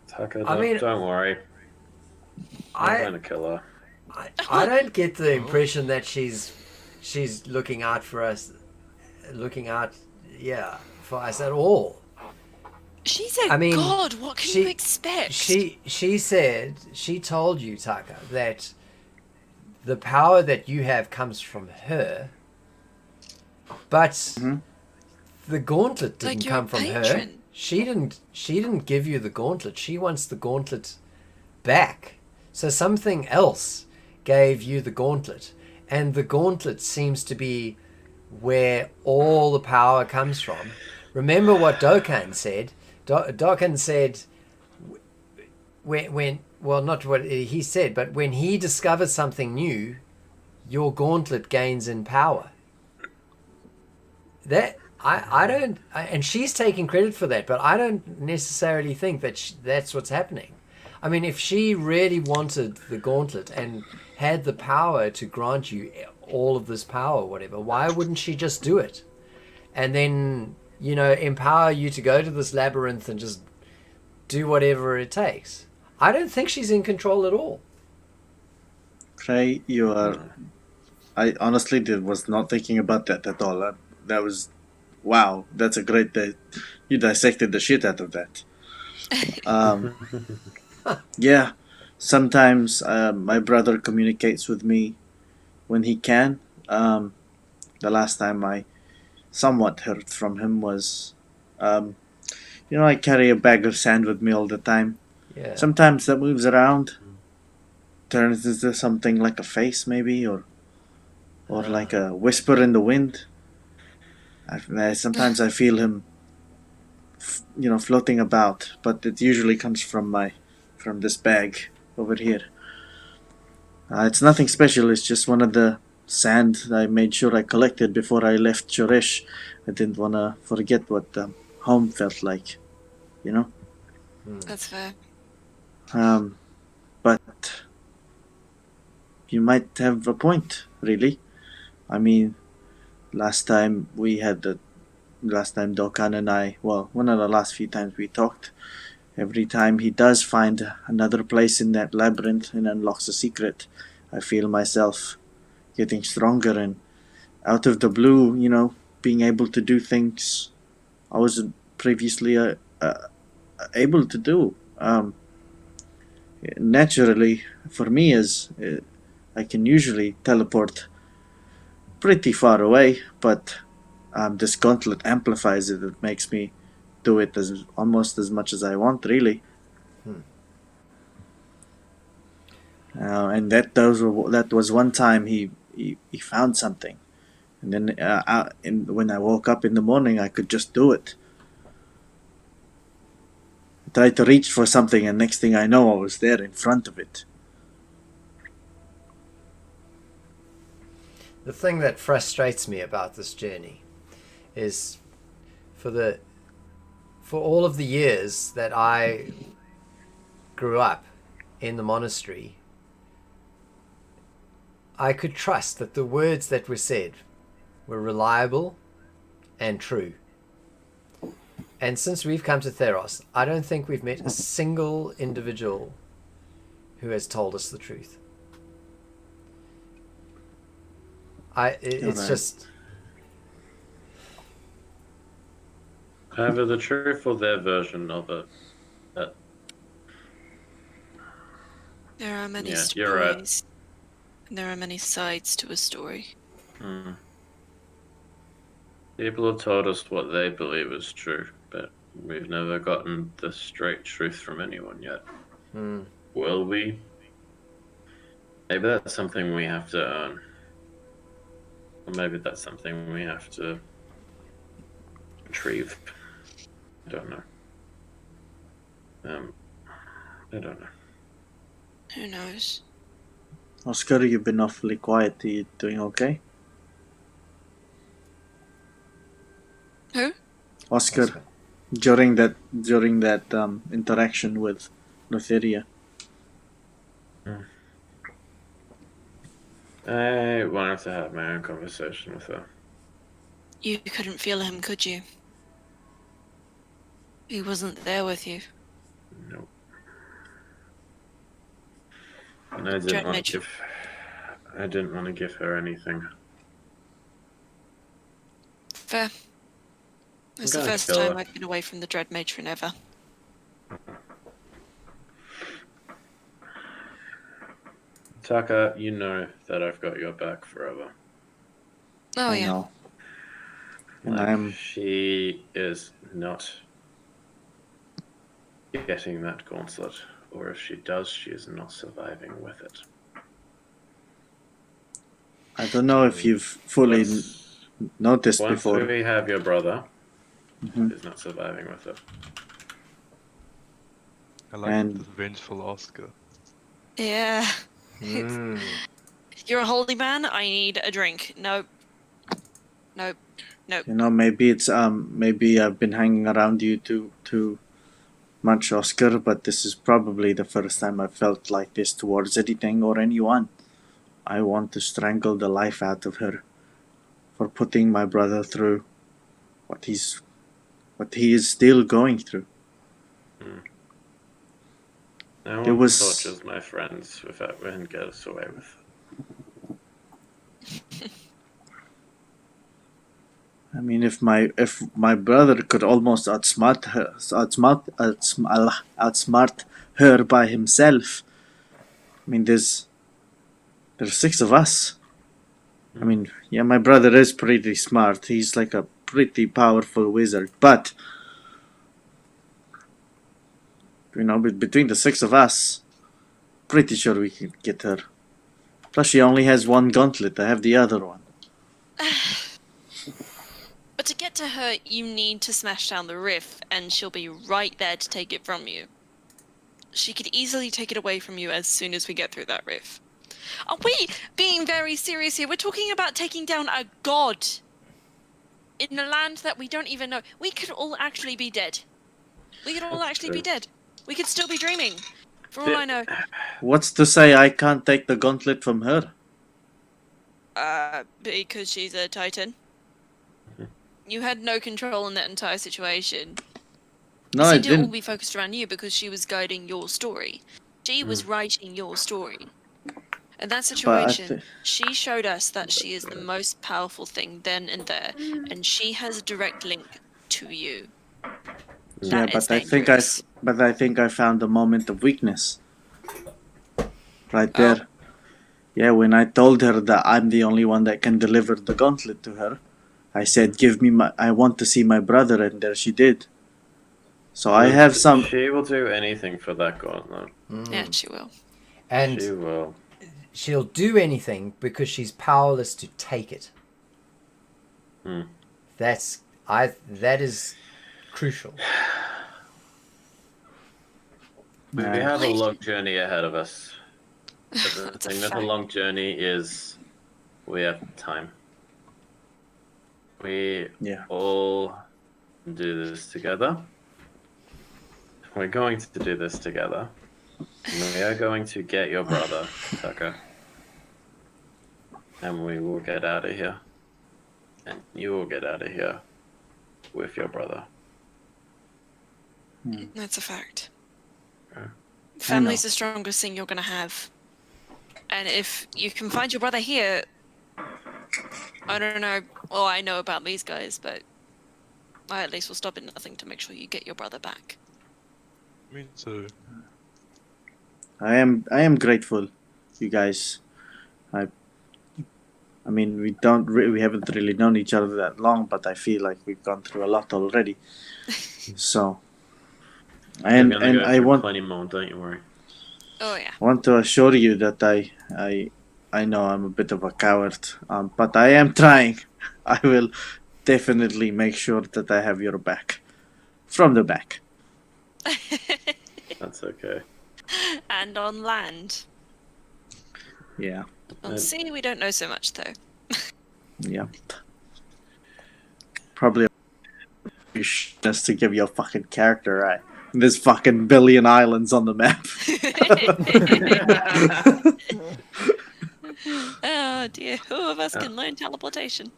Tucker, I mean, don't worry. I'm I going to kill her. I don't get the impression that she's looking out for us, for us at all. She's a I mean, god. What can you expect? She told you, Taka, that the power that you have comes from her, but the gauntlet didn't Like you're come a from her. patron. She didn't give you the gauntlet. She wants the gauntlet back. So something else gave you the gauntlet, and the gauntlet seems to be where all the power comes from. Remember what Dokkan said. Dokkan said, well, not what he said, but when he discovers something new, your gauntlet gains in power. That I don't, and she's taking credit for that, but I don't necessarily think that that's what's happening. I mean, if she really wanted the gauntlet and had the power to grant you all of this power, whatever, why wouldn't she just do it? And then, empower you to go to this labyrinth and just do whatever it takes. I don't think she's in control at all. Trey, you are. I honestly was not thinking about that at all. That was. Wow, that's a great day. You dissected the shit out of that. Yeah, sometimes my brother communicates with me when he can. The last time I somewhat heard from him was I carry a bag of sand with me all the time. Yeah. Sometimes that moves around, turns into something like a face, maybe, or like a whisper in the wind. Sometimes I feel him, floating about, but it usually comes from this bag over here. It's nothing special. It's just one of the sand I made sure I collected before I left Choresh. I didn't want to forget what home felt like, you know. That's fair. But you might have a point, really. I mean, last time we had the last time Dokan and I, well, one of the last few times we talked, every time he does find another place in that labyrinth and unlocks a secret, I feel myself getting stronger and out of the blue, being able to do things I wasn't previously able to do. Naturally, for me, as I can usually teleport pretty far away, but this gauntlet amplifies it. It makes me do it as almost as much as I want, really. And that was one time he found something, and then when I woke up in the morning, I could just do it. I tried to reach for something, and next thing I know, I was there in front of it. The thing that frustrates me about this journey is for all of the years that I grew up in the monastery, I could trust that the words that were said were reliable and true. And since we've come to Theros, I don't think we've met a single individual who has told us the truth. It's Right. just... Either the truth or their version of it. There are many Yeah, you're right. stories. And there are many sides to a story. People have told us what they believe is true, but we've never gotten the straight truth from anyone yet. Will we? Maybe that's something we have to earn. Or maybe that's something we have to retrieve. I don't know. I don't know. Who knows? Oscar, you've been awfully quiet. Are you doing okay? Who? Oscar, during that interaction with Lutheria. I wanted to have my own conversation with her. You couldn't feel him, could you? He wasn't there with you. Nope. And I didn't want to give her anything. Fair. It's the gonna first kill time her. I've been away from the Dread Matron ever. Taka, you know that I've got your back forever. Oh, I yeah. know. And Like, she is not getting that gauntlet, or if she does, she is not surviving with it. I don't know if you've fully noticed Once before. we have your brother, Mhm. he's not surviving with it. I like And- this vengeful Oscar. Yeah. You're a holy man? I need a drink. Nope. Nope. Nope. Maybe it's maybe I've been hanging around you too much, Oscar, but this is probably the first time I felt like this towards anything or anyone. I want to strangle the life out of her for putting my brother through what he is still going through. No There one was- tortures my friends without and get us away with it. I mean, if my brother could almost outsmart her by himself. I mean, there's 6 of us. I mean, yeah, my brother is pretty smart. He's like a pretty powerful wizard, but Between the 6 of us, pretty sure we can get her. Plus, she only has one gauntlet. I have the other one. But to get to her, you need to smash down the rift, and she'll be right there to take it from you. She could easily take it away from you as soon as we get through that rift. Are we being very serious here? We're talking about taking down a god in a land that we don't even know. We could all actually be dead. We could all That's actually true. be dead. We could still be dreaming, for all I know. What's to say I can't take the gauntlet from her? Because she's a titan. You had no control in that entire situation. No, it I seemed to all didn't. be focused around you because she was guiding your story. She was writing your story. In that situation, she showed us that she is the most powerful thing then and there, and she has a direct link to you. Yeah, That is but dangerous. I think I found a moment of weakness. Right there. Yeah, when I told her that I'm the only one that can deliver the gauntlet to her, I said, I want to see my brother, and there she did. So I have some. She will do anything for that gauntlet. Yeah, she will. And She will. she'll do anything because she's powerless to take it. That is crucial. We have a long journey ahead of us. But the That's a thing with a fact. long journey is we have time. We Yeah. all do this together. We're going to do this together. We are going to get your brother, Tucker. And we will get out of here. And you will get out of here with your brother. That's a fact. Okay. Family's the strongest thing you're going to have. And if you can find your brother here, I don't know. Well, I know about these guys, but I at least will stop at nothing to make sure you get your brother back. Me too. I am grateful, you guys. I mean, we haven't really known each other that long, but I feel like we've gone through a lot already. So, and We're gonna go I through plenty more, don't you worry. Oh, yeah. want to assure you that I know I'm a bit of a coward, but I am trying. I will definitely make sure that I have your back, from the back. That's okay. And on land. Yeah, On sea, we don't know so much, though. yeah. Probably just to give you a fucking character, right? There's fucking billion islands on the map. Oh, dear. Who of us can learn teleportation?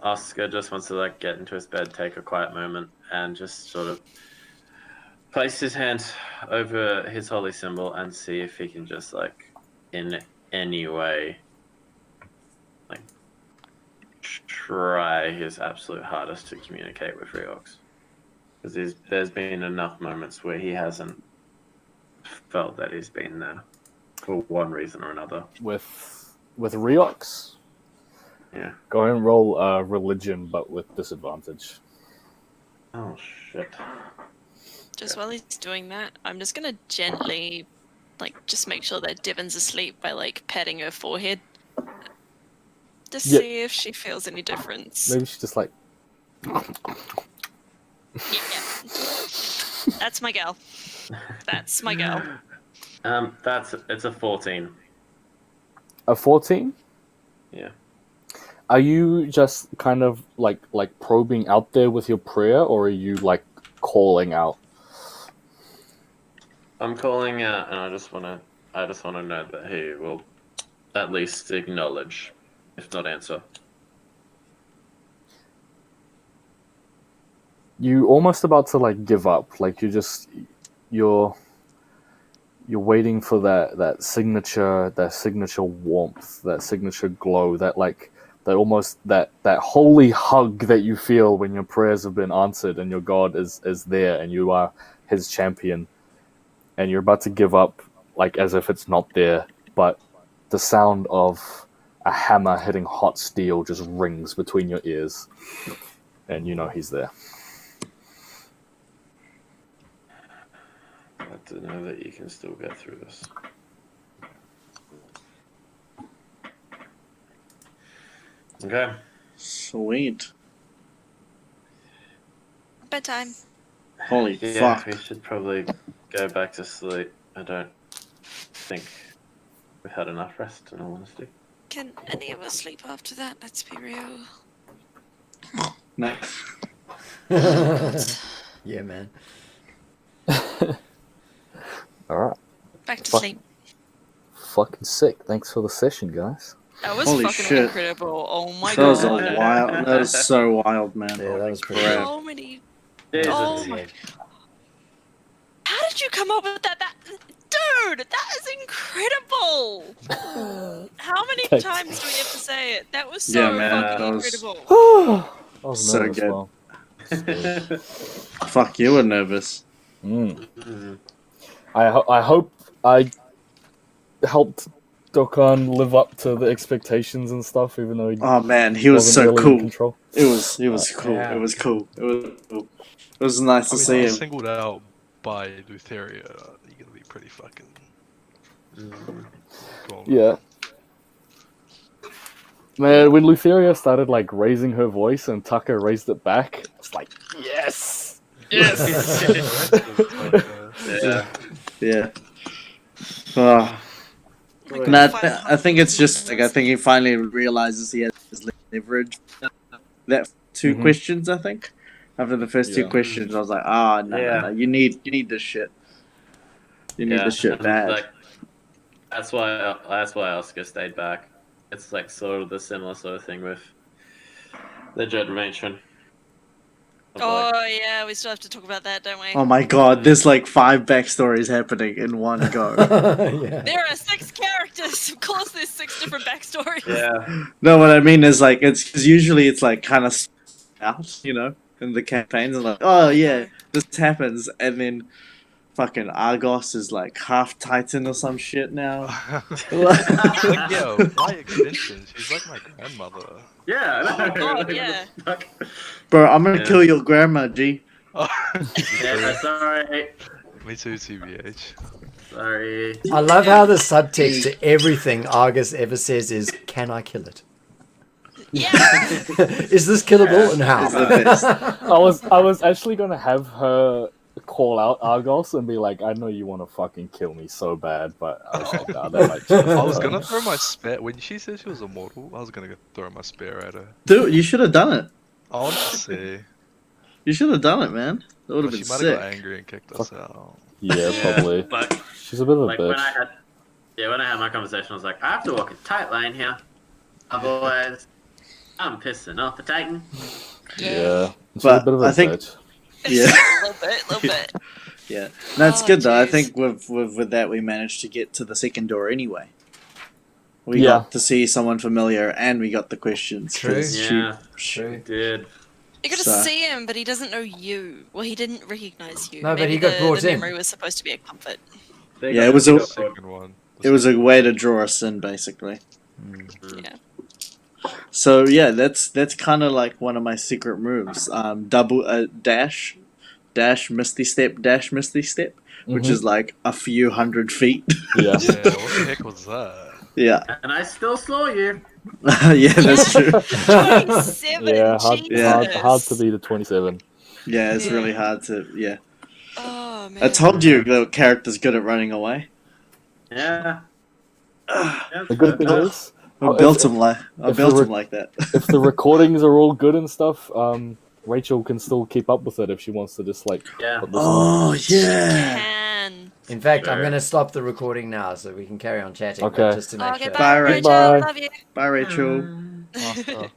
Oscar just wants to get into his bed, take a quiet moment, and just sort of place his hand over his holy symbol and see if he can just in any way try his absolute hardest to communicate with Riox. Because there's been enough moments where he hasn't felt that he's been there for one reason or another. With Riox, Yeah. go ahead and roll religion, but with disadvantage. Oh shit. Just while he's doing that, I'm just gonna gently, just make sure that Divon's asleep by, petting her forehead. Just Yeah. see if she feels any difference. Maybe she's just like, Yeah. That's my gal. That's my gal. It's a 14. a 14? Yeah. Are you just kind of like probing out there with your prayer, or are you calling out? I'm calling out, and I just wanna know that he will at least acknowledge, if not answer. You almost about to give up. You're waiting for that signature warmth, that signature glow, that almost that holy hug that you feel when your prayers have been answered and your God is there and you are his champion, and you're about to give up as if it's not there, but the sound of a hammer hitting hot steel just rings between your ears. and you know he's there. Glad to know that you can still get through this. Okay. Sweet. Bedtime. Holy Yeah, fuck. we should probably go back to sleep. I don't think we've had enough rest, in all honesty. Can any of us sleep after that? Let's be real. No. Yeah, man. All right, Back to Fuck. sleep. fucking sick. Thanks for the session, guys. That was Holy fucking shit. incredible. Oh my That was a god. wild. That was so wild, man. Yeah, that was pretty crap. good. So many. Jesus. Oh my. How did you come up with that? Dude, that is incredible. How many Thanks. times do we have to say it? That was so Yeah, man, fucking that was- incredible. I was So nervous, good. well. Fuck, you were nervous. Mm. I hope I helped Dokkan live up to the expectations and stuff, even though he Oh man, he was wasn't so really in cool. control. It was cool. Yeah. It was cool. It was cool. It was nice I to mean, see I him. was singled out by Lutheria. You're gonna be pretty fucking. Cool. Yeah. Man, when Lutheria started like raising her voice and Tucker raised it back, it's like, yes! Yes! Yeah. Yeah. Oh. I No, I, couldn't find I think it's just like I think he finally realizes he has his leverage. That 2 Mhm. questions, I think. After the first 2 Yeah. questions, I was like, ah, no, Yeah. no, you need this shit. You need this shit and, bad. like, that's why Oscar stayed back. It's like sort of the similar sort of thing with the Dread Matron. Oh yeah, we still have to talk about that, don't we? Oh my god, there's like 5 backstories happening in one go. Yeah. There are 6 characters. Of course, there's 6 different backstories. Yeah. No, what I mean is like it's because usually it's like kind of out, you know, in the campaigns, and like, oh yeah, this happens, and then fucking Argos is like half Titan or some shit now. Like, yo, by extension, she's like my grandmother. Yeah. I know. Oh, Like, what yeah. the fuck? Bro, I'm gonna Yeah. kill your grandma, G. Yeah, sorry. Me too, TBH. Sorry. I love how the subtext to everything Argus ever says is, "Can I kill it? Yeah. Is this killable and It's the how?" best. I was actually gonna have her call out Argos and be like, I know you want to fucking kill me so bad, but I was like, nah, that might I was gonna throw my spear when she said she was immortal. I was gonna throw my spear at her. Dude, you should have done it. I want to see. You should have done it, man. That would But have she been might sick. have got angry and kicked us out. Yeah, probably. But She's a bit of a like when I bitch. had my conversation, I was like, I have to walk a tight line here. Otherwise, I'm pissing off the Titan. Yeah. She's But a bit of a I think- bitch. Yeah. a little bit. Yeah, that's Oh, good though. I jeez. think with that we managed to get to the second door anyway. We Yeah. got to see someone familiar, and we got the questions. True. 'cause Yeah. True. Dude. You got to So- see him, but he doesn't know you. Well, he didn't recognize you. No, but Maybe he got the, brought the in. memory was supposed to be a comfort. They Yeah, got- it was they a- got- Second one. It was a way to draw us in, basically. Yeah. So yeah, that's kind of like one of my secret moves. Double dash, misty step, which Mhm. is like a few hundred feet. Yeah. Yeah, what the heck was that? Yeah, And I still saw you. yeah, that's true. 27. Yeah, hard, Jesus. hard to beat a 27. Yeah, it's Yeah. really hard to. Yeah, Oh man. I told you the character's good at running away. Yeah. The good thing is, I Oh, built if- him like if the re- like that. if the recordings are all good and stuff, Rachel can still keep up with it if she wants to just like Yeah. put this Oh yeah. Can. In fact, I'm Sure. going to stop the recording now so we can carry on chatting. but Okay. just to make Okay, sure. bye, Bye, Rachel. Bye. Love you. Bye, Rachel. Master.